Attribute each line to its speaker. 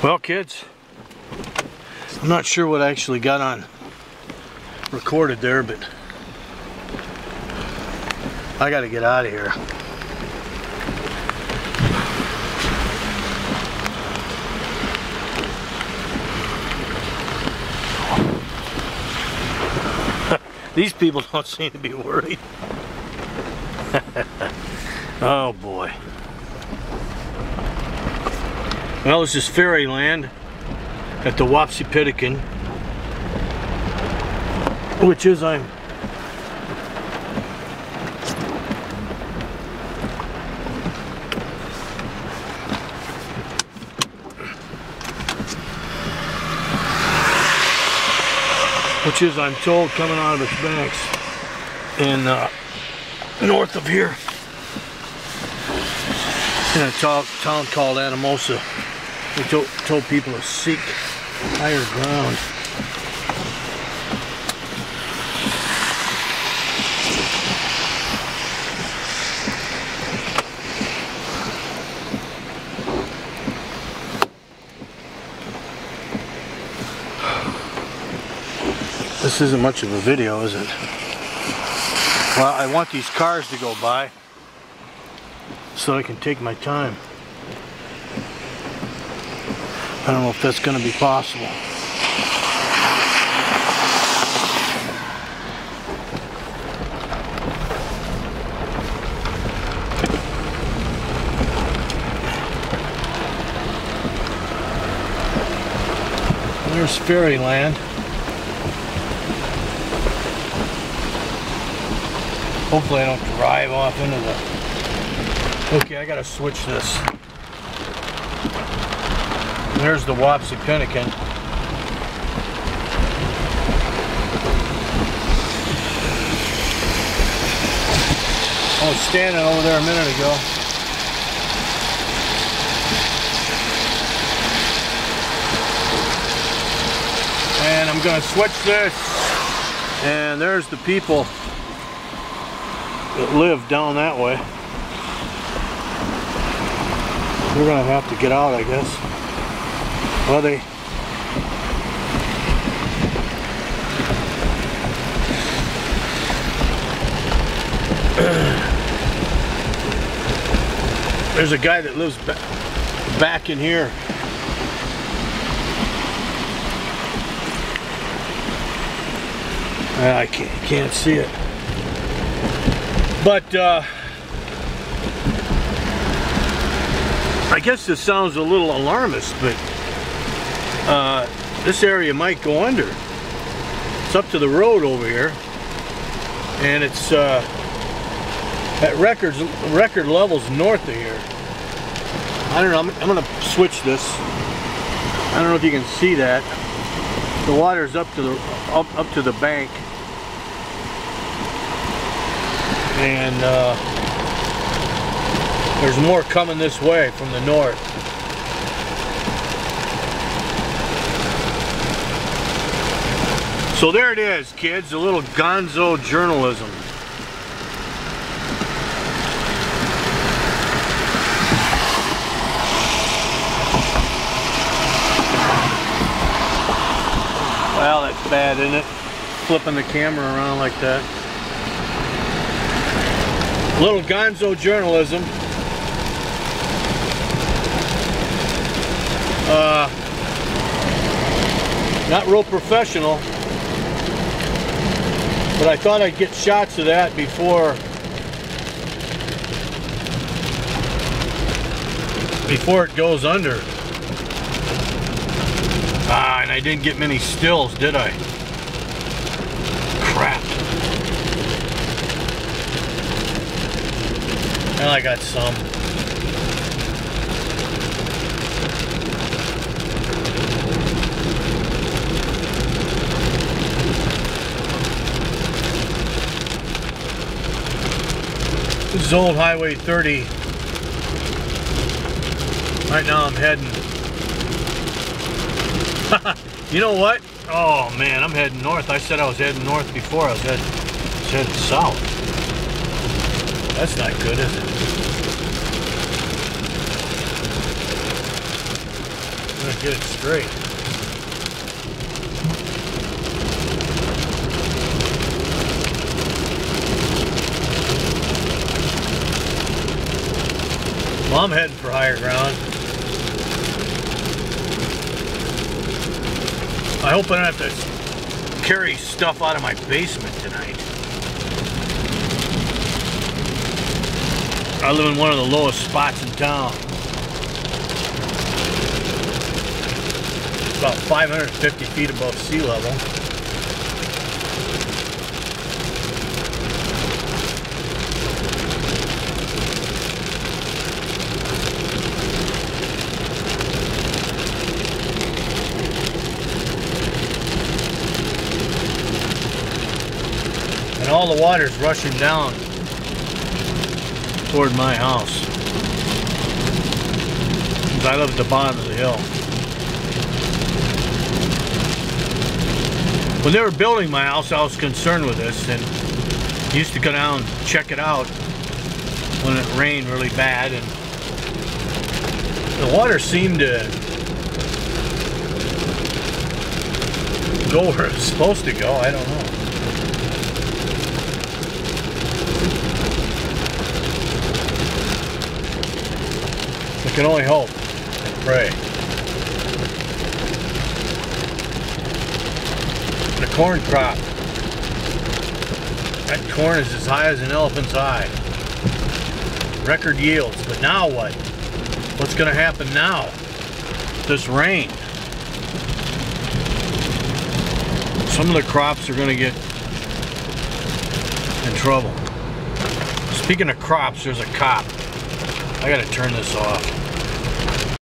Speaker 1: Well, kids, I'm not sure what I actually got on recorded there, but I got to get out of here. These people don't seem to be worried. Oh boy. Well, this is Fairyland at the Wapsipiticon, which is I'm told coming out of its banks in north of here in a town called Anamosa. We told people to seek higher ground. This isn't much of a video, is it? Well, I want these cars to go by so I can take my time. I don't know if that's going to be possible. There's Fairyland. Hopefully I don't drive off into the... Okay, I gotta switch this. There's the Wapsipiticon. I was standing over there a minute ago. And I'm gonna switch this. And there's the people that live down that way. We're gonna have to get out, I guess. Well, there's a guy that lives back in here. I can't see it. But I guess this sounds a little alarmist, but this area might go under. It's up to the road over here, and it's at record levels north of here. I don't know. I'm gonna switch this. I don't know if you can see that. The water's up to the bank, and there's more coming this way from the north. So there it is, kids, a little gonzo journalism. Well, that's bad, isn't it? Flipping the camera around like that. A little gonzo journalism. Not real professional. But I thought I'd get shots of that before it goes under. And I didn't get many stills, did I? Crap. Well, I got some. This is Old Highway 30. Right now I'm heading. You know what? Oh man, I'm heading north. I said I was heading north before. I was heading south. That's not good, is it? get it straight. Well, I'm heading for higher ground. I hope I don't have to carry stuff out of my basement tonight. I live in one of the lowest spots in town. About 550 feet above sea level. And all the water's rushing down toward my house. I live at the bottom of the hill. When they were building my house, I was concerned with this, and used to go down and check it out when it rained really bad, and the water seemed to go where it's supposed to go. I don't know. I can only hope and pray. The corn crop. That corn is as high as an elephant's eye. Record yields. But now what? What's going to happen now? This rain. Some of the crops are going to get in trouble. Speaking of crops, there's a cop. I got to turn this off.